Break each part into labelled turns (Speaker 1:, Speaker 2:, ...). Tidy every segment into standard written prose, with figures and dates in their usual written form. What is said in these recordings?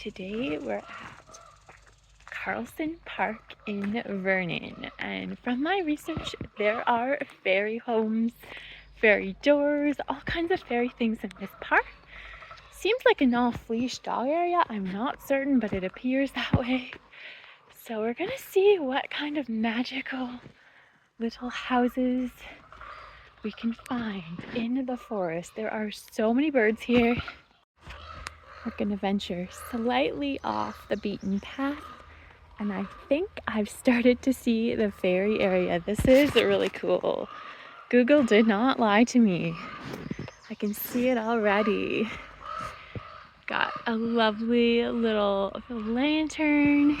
Speaker 1: Today we're at Carlson Park in Vernon, and from my research there are fairy homes, fairy doors, all kinds of fairy things in this park. Seems like an off-leash dog area, I'm not certain, but it appears that way. So we're gonna see what kind of magical little houses we can find in the forest. There are so many birds here. We're gonna venture slightly off the beaten path, and I think I've started to see the fairy area. This is really cool. Google did not lie to me. I can see it already. Got a lovely little lantern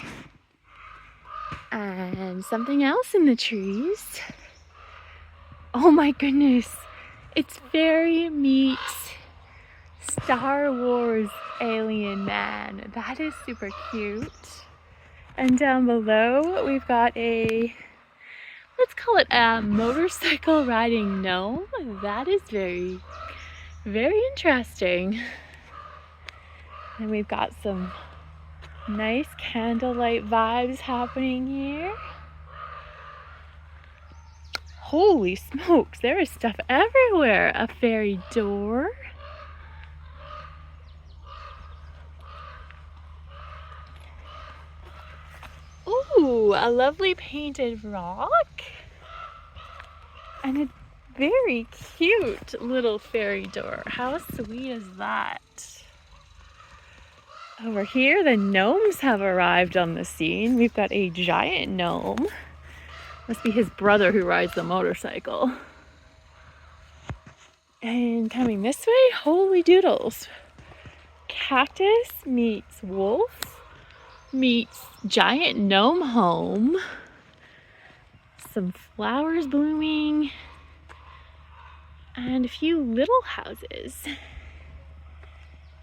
Speaker 1: and something else in the trees. Oh my goodness, it's fairy meets Star Wars alien man. That is super cute. And down below we've got a, let's call it a motorcycle riding gnome. That is very interesting. And we've got some nice candlelight vibes happening here. Holy smokes, there is stuff everywhere. A fairy door. Ooh, a lovely painted rock. And a very cute little fairy door. How sweet is that? Over here, the gnomes have arrived on the scene. We've got a giant gnome. Must be his brother who rides the motorcycle. And coming this way, holy doodles. Cactus meets wolf meets giant gnome home. Some flowers blooming. And a few little houses.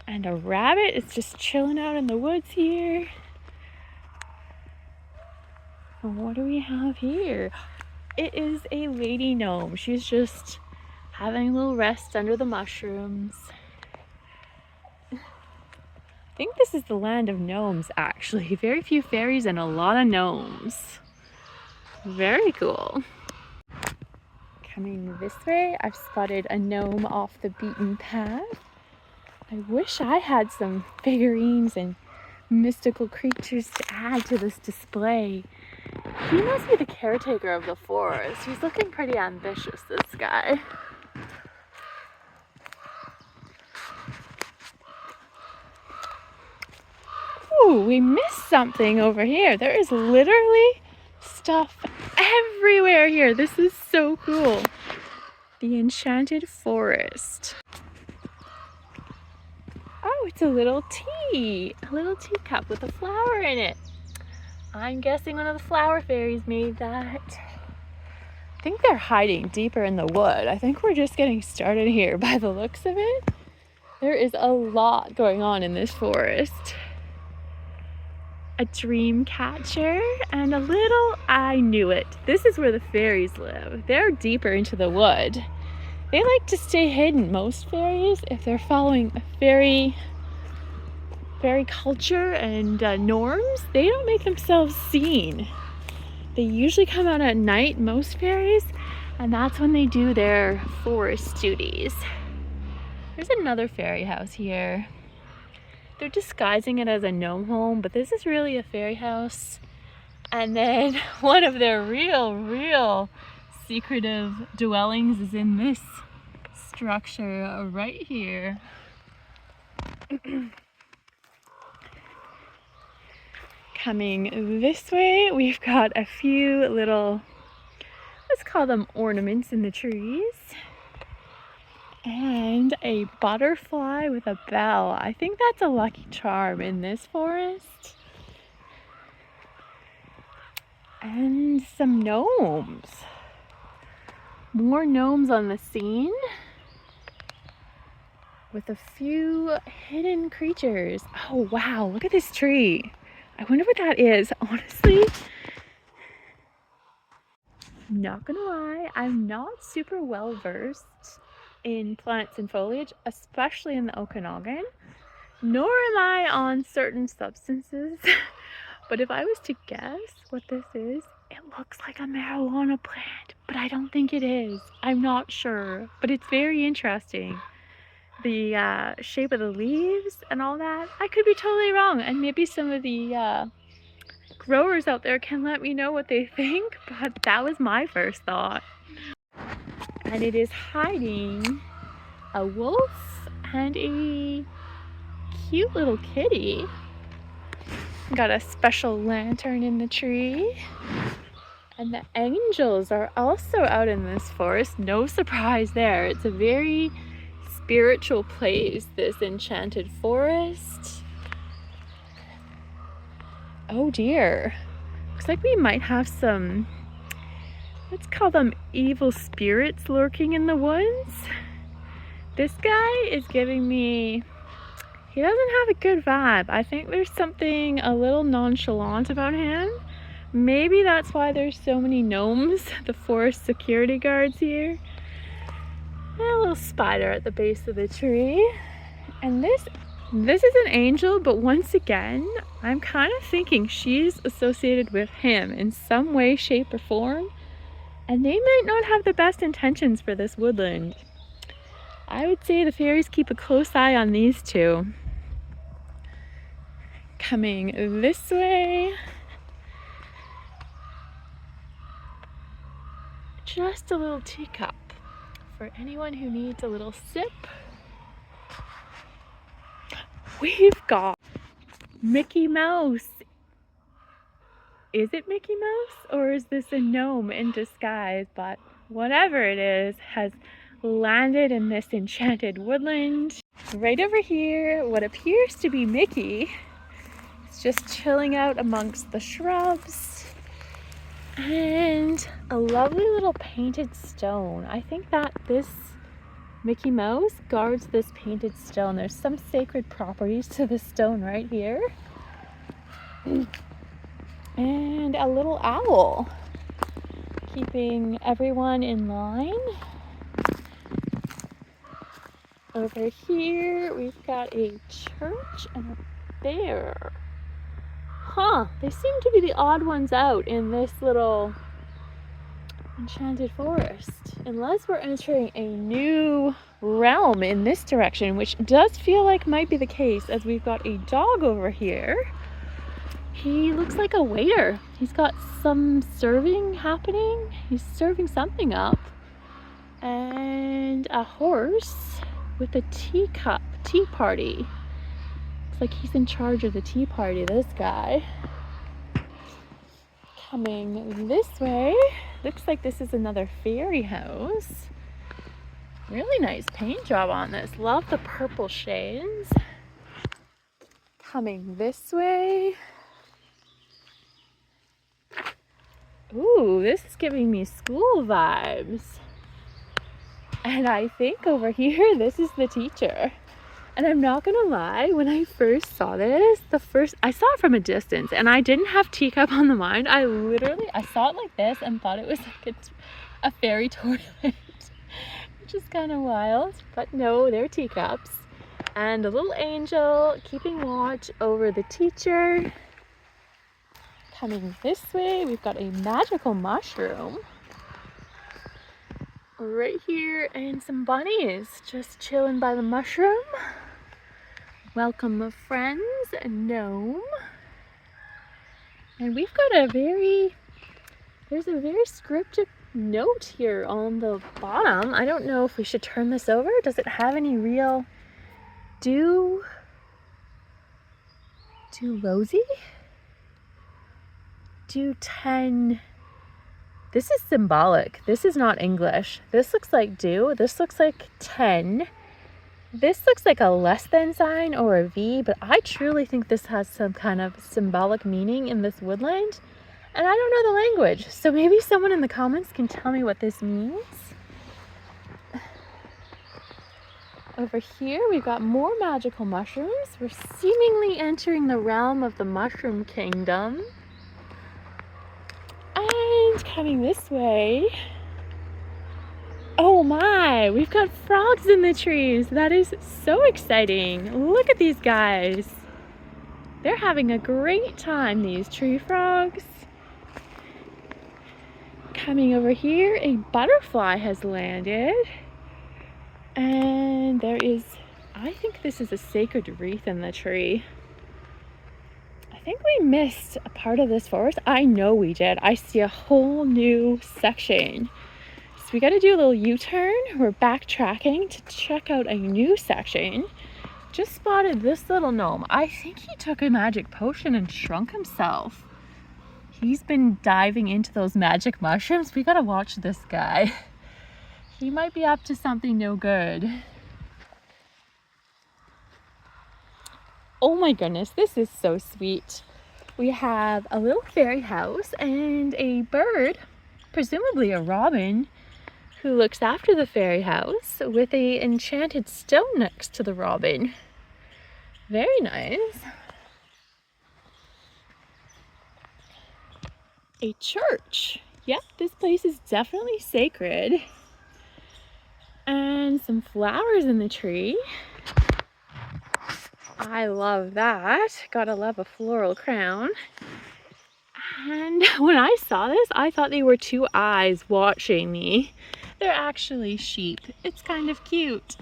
Speaker 1: And a rabbit is just chilling out in the woods here. And what do we have here? It is a lady gnome. She's just having a little rest under the mushrooms. I think this is the land of gnomes, actually. Very few fairies and a lot of gnomes. Very cool. Coming this way, I've spotted a gnome off the beaten path. I wish I had some figurines and mystical creatures to add to this display. He must be the caretaker of the forest. He's looking pretty ambitious, this guy. Ooh, we missed something over here. There is literally stuff everywhere here. This is so cool. The Enchanted Forest. Oh, it's a little teacup with a flower in it. I'm guessing one of the flower fairies made that. I think they're hiding deeper in the wood. I think we're just getting started here by the looks of it. There is a lot going on in this forest. A dream catcher and a little, I knew it. This is where the fairies live. They're deeper into the wood. They like to stay hidden. Most fairies, if they're following a fairy culture and norms, they don't make themselves seen. They usually come out at night, most fairies, and that's when they do their forest duties. There's another fairy house here. They're disguising it as a gnome home, but this is really a fairy house. And then one of their real secretive dwellings is in this structure right here. Coming this way, we've got a few little, let's call them ornaments in the trees. And a butterfly with a bell. I think that's a lucky charm in this forest. And some gnomes. More gnomes on the scene. With a few hidden creatures. Oh wow, look at this tree. I wonder what that is. Honestly, not gonna lie, I'm not super well versed in plants and foliage, especially in the Okanagan. nor am I on certain substances, but if I was to guess what this is, it looks like a marijuana plant, but I don't think it is. I'm not sure, but it's very interesting. The shape of the leaves and all that, I could be totally wrong, and maybe some of the growers out there can let me know what they think, but that was my first thought. And it is hiding a wolf and a cute little kitty. Got a special lantern in the tree. And the angels are also out in this forest. No surprise there. It's a very spiritual place, this enchanted forest. Oh dear. Looks like we might have some, let's call them evil spirits lurking in the woods. This guy is giving me, he doesn't have a good vibe. I think there's something a little nonchalant about him. Maybe that's why there's so many gnomes, the forest security guards here. And a little spider at the base of the tree. And this is an angel, but once again, I'm kind of thinking she's associated with him in some way, shape, or form. And they might not have the best intentions for this woodland. I would say the fairies keep a close eye on these two. Coming this way. Just a little teacup for anyone who needs a little sip. We've got Mickey Mouse. Is it Mickey Mouse or is this a gnome in disguise? But whatever it is, has landed in this enchanted woodland. Right over here, what appears to be Mickey is just chilling out amongst the shrubs. And a lovely little painted stone. I think that this Mickey Mouse guards this painted stone. There's some sacred properties to this stone right here. And a little owl keeping everyone in line. Over here we've got a church and a bear. Huh, they seem to be the odd ones out in this little enchanted forest. Unless we're entering a new realm in this direction, which does feel like might be the case, as we've got a dog over here. He looks like a waiter. He's got some serving happening. He's serving something up. And a horse with a teacup, tea party. Like he's in charge of the tea party, this guy. Coming this way, looks like this is another fairy house. Really nice paint job on this. Love the purple shades. Coming this way. Ooh, this is giving me school vibes. And I think over here, this is the teacher. And I'm not gonna lie, when I first saw this, I saw it from a distance and I didn't have teacup on the mind. I saw it like this and thought it was like a fairy toilet, which is kind of wild, but no, they're teacups. And a little angel keeping watch over the teacher. Coming this way, we've got a magical mushroom right here and some bunnies just chilling by the mushroom. Welcome friends, gnome. And we've got there's a very scripted note here on the bottom. I don't know if we should turn this over. Does it have any real do Rosie? Do 10. This is symbolic. This is not English. This looks like do. This looks like 10. This looks like a less than sign or a V, but I truly think this has some kind of symbolic meaning in this woodland. And I don't know the language, so maybe someone in the comments can tell me what this means. Over here, we've got more magical mushrooms. We're seemingly entering the realm of the mushroom kingdom. And coming this way, Oh my, we've got frogs in the trees. That is so exciting. Look at these guys. They're having a great time, these tree frogs. Coming over here, a butterfly has landed. And there is, I think this is a sacred wreath in the tree. I think we missed a part of this forest. I know we did. I see a whole new section. So we got to do a little U-turn. We're backtracking to check out a new section. Just spotted this little gnome. I think he took a magic potion and shrunk himself. He's been diving into those magic mushrooms. We got to watch this guy. He might be up to something no good. Oh my goodness, this is so sweet. We have a little fairy house and a bird, presumably a robin, who looks after the fairy house with a enchanted stone next to the robin. Very nice. A church. Yep, this place is definitely sacred. And some flowers in the tree. I love that. Gotta love a floral crown. And when I saw this, I thought they were two eyes watching me. They're actually sheep. It's kind of cute.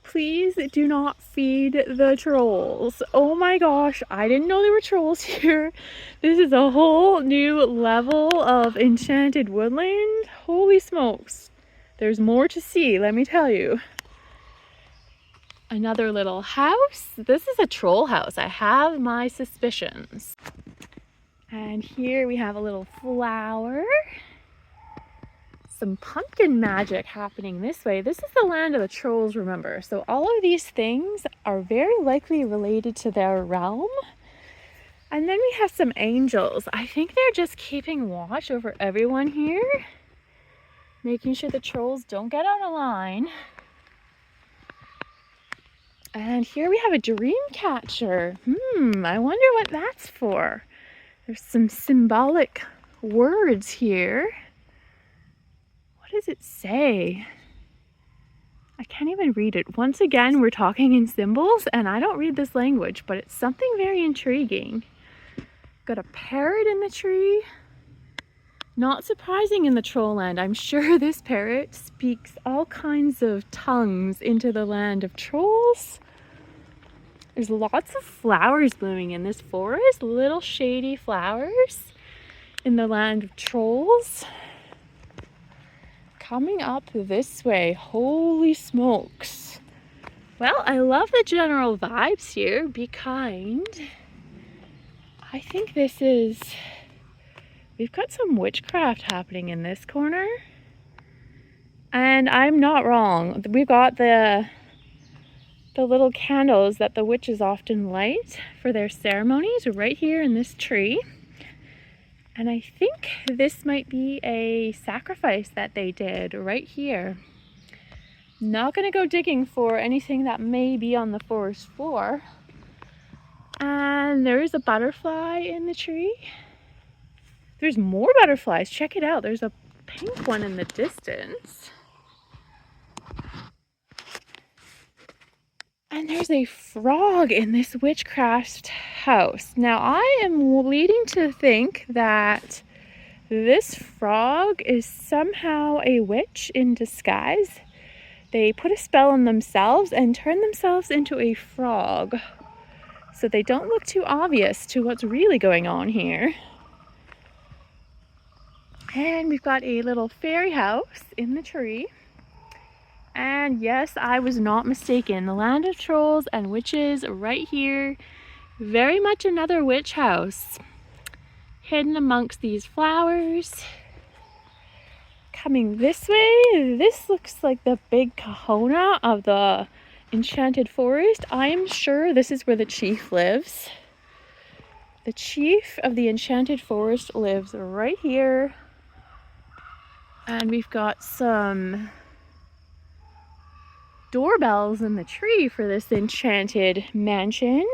Speaker 1: Please do not feed the trolls. Oh my gosh, I didn't know there were trolls here. This is a whole new level of enchanted woodland. Holy smokes. There's more to see, let me tell you. Another little house. This is a troll house. I have my suspicions. And here we have a little flower. Some pumpkin magic happening this way. This is the land of the trolls, remember. So all of these things are very likely related to their realm. And then we have some angels. I think they're just keeping watch over everyone here, making sure the trolls don't get out of line. And here we have a dream catcher. I wonder what that's for. There's some symbolic words here. What does it say? I can't even read it. Once again, we're talking in symbols, and I don't read this language, but it's something very intriguing. Got a parrot in the tree. Not surprising in the troll land. I'm sure this parrot speaks all kinds of tongues into the land of trolls. There's lots of flowers blooming in this forest, little shady flowers in the land of trolls. Coming up this way, holy smokes. Well, I love the general vibes here. Be kind. I think this is, we've got some witchcraft happening in this corner. And I'm not wrong. We've got the little candles that the witches often light for their ceremonies right here in this tree. And I think this might be a sacrifice that they did right here. Not going to go digging for anything that may be on the forest floor. And there is a butterfly in the tree. There's more butterflies. Check it out. There's a pink one in the distance. And there's a frog in this witchcraft house. Now, I am leading to think that this frog is somehow a witch in disguise. They put a spell on themselves and turn themselves into a frog, so they don't look too obvious to what's really going on here. And we've got a little fairy house in the tree. And yes, I was not mistaken. The land of trolls and witches right here. Very much another witch house. Hidden amongst these flowers. Coming this way, this looks like the big kahuna of the Enchanted Forest. I am sure this is where the chief lives. The chief of the Enchanted Forest lives right here. And we've got some doorbells in the tree for this enchanted mansion.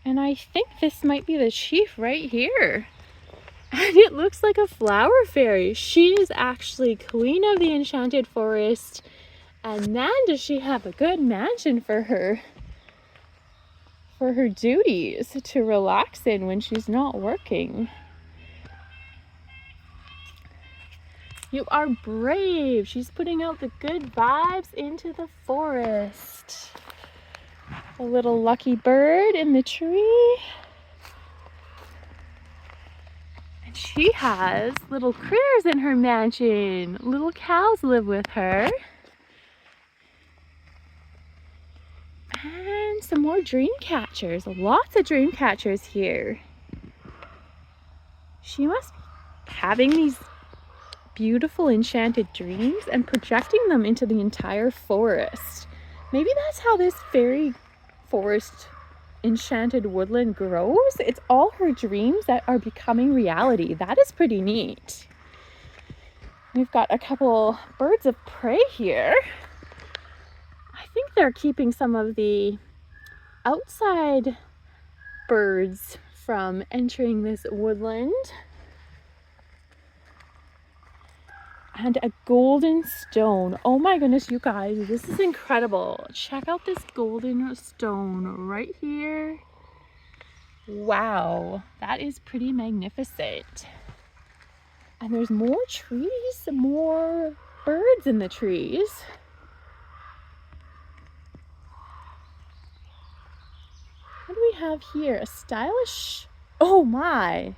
Speaker 1: And I think this might be the chief right here. And it looks like a flower fairy. She is actually queen of the Enchanted Forest. And man, does she have a good mansion for her duties to relax in when she's not working. You are brave. She's putting out the good vibes into the forest. A little lucky bird in the tree. And she has little critters in her mansion. Little cows live with her. And some more dream catchers. Lots of dream catchers here. She must be having these beautiful enchanted dreams and projecting them into the entire forest. Maybe that's how this fairy forest enchanted woodland grows. It's all her dreams that are becoming reality. That is pretty neat. We've got a couple birds of prey here. I think they're keeping some of the outside birds from entering this woodland. And a golden stone. Oh my goodness, you guys, this is incredible. Check out this golden stone right here. Wow, that is pretty magnificent. And there's more trees, more birds in the trees. What do we have here? A stylish, oh my.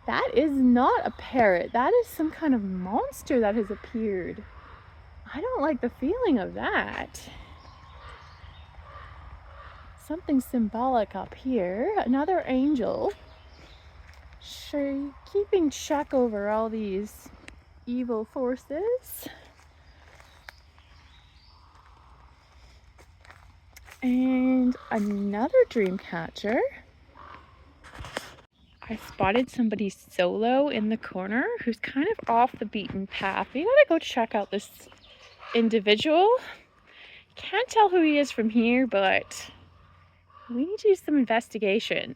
Speaker 1: That is not a parrot. That is some kind of monster that has appeared. I don't like the feeling of that. Something symbolic up here. Another angel. Keeping check over all these evil forces. And another dream catcher. I spotted somebody solo in the corner who's kind of off the beaten path. We gotta go check out this individual. Can't tell who he is from here, but we need to do some investigation.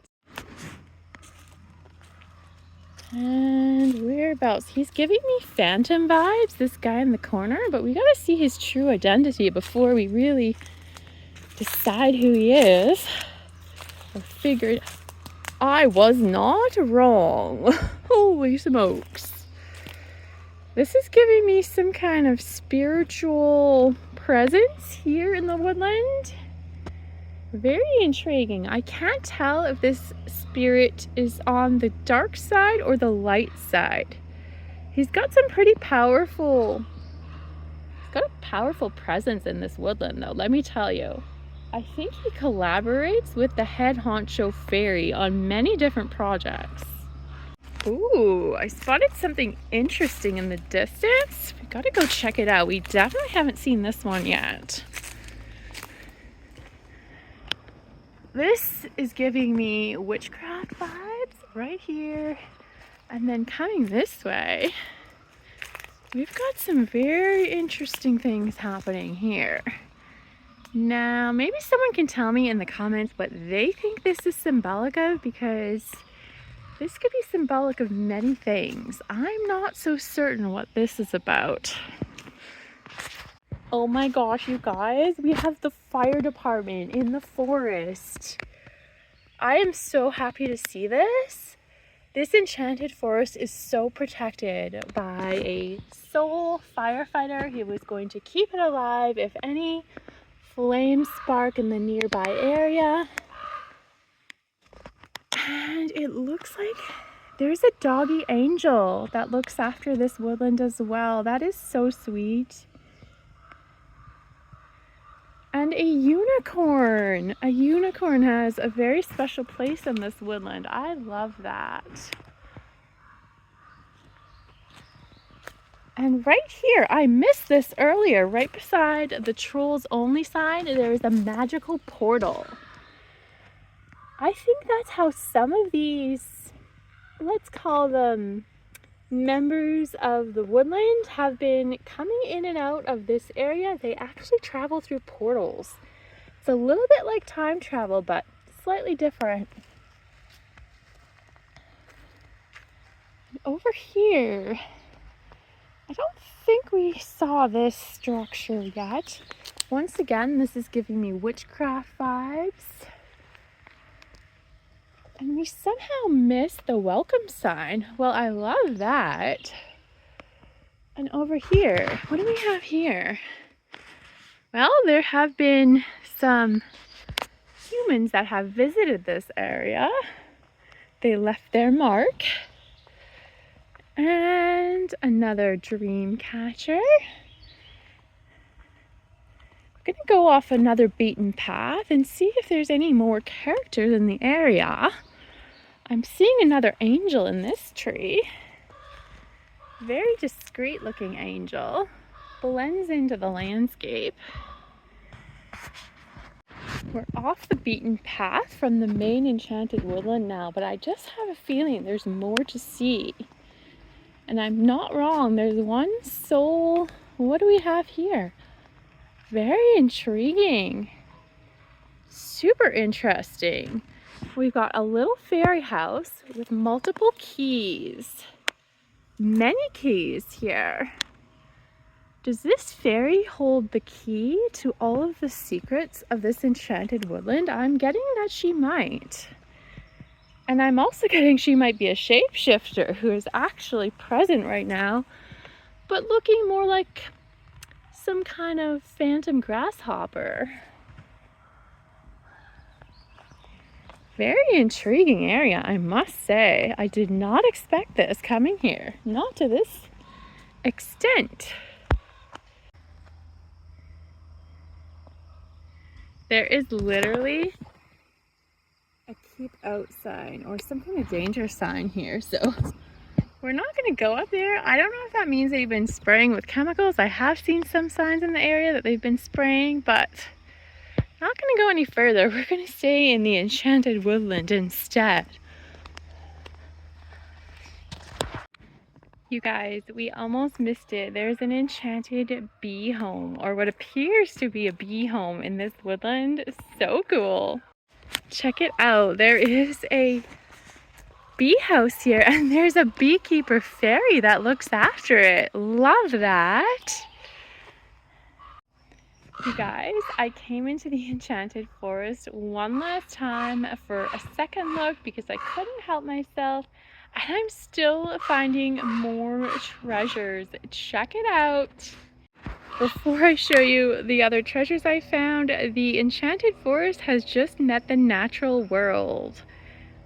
Speaker 1: And whereabouts? He's giving me phantom vibes, this guy in the corner, but we gotta see his true identity before we really decide who he is. I figured I was not wrong. Holy smokes. This is giving me some kind of spiritual presence here in the woodland. Very intriguing. I can't tell if this spirit is on the dark side or the light side. He's got some pretty powerful, he's got a powerful presence in this woodland though, let me tell you. I think he collaborates with the head honcho fairy on many different projects. Ooh, I spotted something interesting in the distance. We gotta go check it out. We definitely haven't seen this one yet. This is giving me witchcraft vibes right here. And then coming this way, we've got some very interesting things happening here. Now, maybe someone can tell me in the comments what they think this is symbolic of, because this could be symbolic of many things. I'm not so certain what this is about. Oh my gosh, you guys, we have the fire department in the forest. I am so happy to see this. This enchanted forest is so protected by a sole firefighter. He was going to keep it alive if any flames spark in the nearby area. And it looks like there's a doggy angel that looks after this woodland as well. That is so sweet. And a unicorn. A unicorn has a very special place in this woodland. I love that. And right here, I missed this earlier, right beside the Trolls Only sign, there is a magical portal. I think that's how some of these, let's call them members of the woodland, have been coming in and out of this area. They actually travel through portals. It's a little bit like time travel, but slightly different. And over here, I don't think we saw this structure yet. Once again, this is giving me witchcraft vibes. And we somehow missed the welcome sign. Well, I love that. And over here, what do we have here? Well, there have been some humans that have visited this area. They left their mark. And another dream catcher. We're gonna go off another beaten path and see if there's any more characters in the area. I'm seeing another angel in this tree. Very discreet looking angel. Blends into the landscape. We're off the beaten path from the main enchanted woodland now, but I just have a feeling there's more to see. And I'm not wrong, there's one soul. What do we have here? Very intriguing. Super interesting. We've got a little fairy house with multiple keys. Many keys here. Does this fairy hold the key to all of the secrets of this enchanted woodland? I'm getting that she might. And I'm also getting she might be a shapeshifter who is actually present right now, but looking more like some kind of phantom grasshopper. Very intriguing area, I must say. I did not expect this coming here, not to this extent. There is literally a keep out sign or some kind of danger sign here, so we're not going to go up there. I don't know if that means they've been spraying with chemicals. I have seen some signs in the area that they've been spraying, but not going to go any further. We're going to stay in the enchanted woodland instead. You guys, we almost missed it. There's an enchanted bee home, or what appears to be a bee home in this woodland. So cool. Check it out. There is a bee house here, and there's a beekeeper fairy that looks after it. Love that. You guys, I came into the enchanted forest one last time for a second look because I couldn't help myself. And I'm still finding more treasures. Check it out. Before I show you the other treasures I found, the enchanted forest has just met the natural world.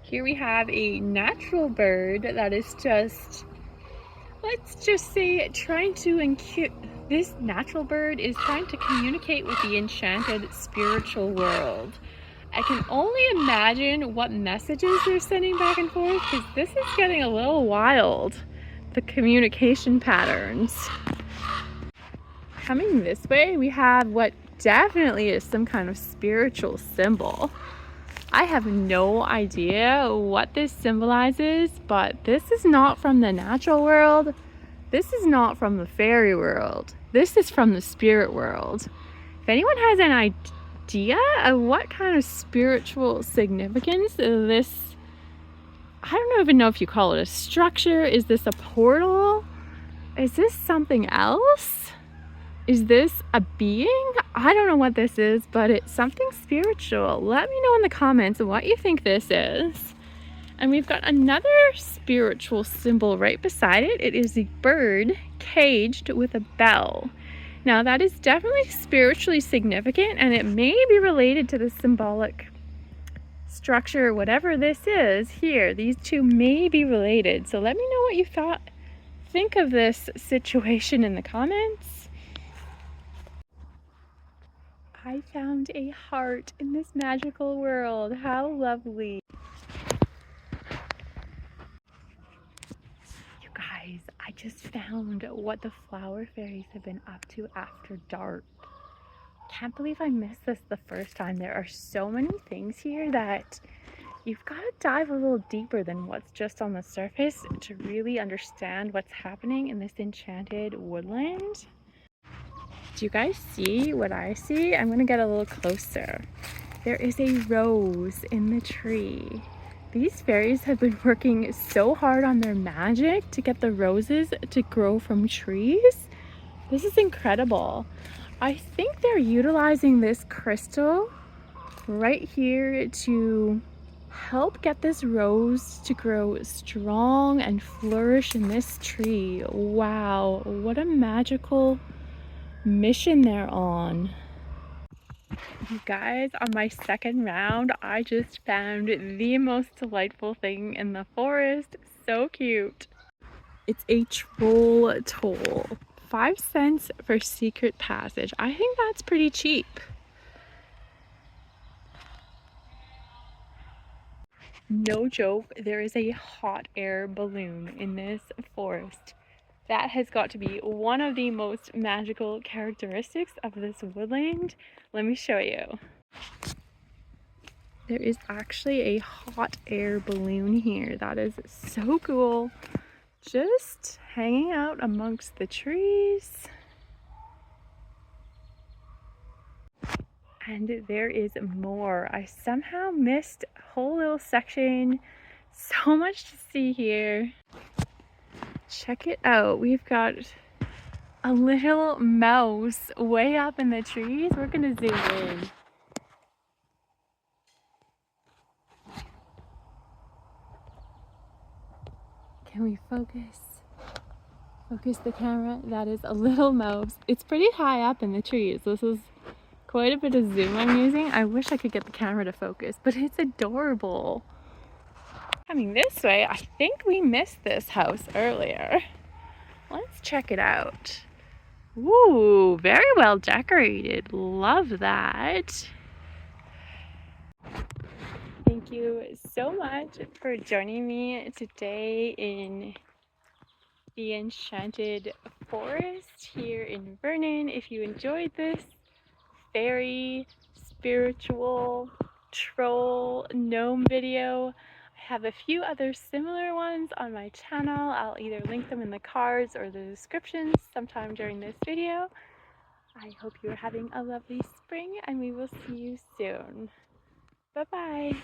Speaker 1: Here we have a natural bird that is just, let's just say, this natural bird is trying to communicate with the enchanted spiritual world. I can only imagine what messages they're sending back and forth because this is getting a little wild, the communication patterns. Coming this way, we have what definitely is some kind of spiritual symbol. I have no idea what this symbolizes, but this is not from the natural world. This is not from the fairy world. This is from the spirit world. If anyone has an idea of what kind of spiritual significance this, I don't even know if you call it a structure. Is this a portal? Is this something else? Is this a being? I don't know what this is, but it's something spiritual. Let me know in the comments what you think this is. And we've got another spiritual symbol right beside it. It is a bird caged with a bell. Now that is definitely spiritually significant, and it may be related to the symbolic structure, whatever this is here. These two may be related. So let me know what you think of this situation in the comments. I found a heart in this magical world. How lovely. I just found what the flower fairies have been up to after dark. Can't believe I missed this the first time. There are so many things here that you've got to dive a little deeper than what's just on the surface to really understand what's happening in this enchanted woodland. Do you guys see what I see? I'm going to get a little closer. There is a rose in the tree. These fairies have been working so hard on their magic to get the roses to grow from trees. This is incredible. I think they're utilizing this crystal right here to help get this rose to grow strong and flourish in this tree. Wow, what a magical mission they're on. You guys, on my second round, I just found the most delightful thing in the forest. So cute. It's a troll toll. 5 cents for secret passage. I think that's pretty cheap. No joke, there is a hot air balloon in this forest. That has got to be one of the most magical characteristics of this woodland. Let me show you. There is actually a hot air balloon here. That is so cool. Just hanging out amongst the trees. And there is more. I somehow missed a whole little section. So much to see here. Check it out. We've got a little mouse way up in the trees. We're gonna zoom in. Can we focus? Focus the camera. That is a little mouse. It's pretty high up in the trees. This is quite a bit of zoom I'm using. I wish I could get the camera to focus, but it's adorable. Coming this way, I think we missed this house earlier. Let's check it out. Ooh, very well decorated. Love that. Thank you so much for joining me today in the Enchanted Forest here in Vernon. If you enjoyed this fairy, spiritual, troll, gnome video, I have a few other similar ones on my channel. I'll either link them in the cards or the descriptions sometime during this video. I hope you're having a lovely spring and we will see you soon. Bye-bye.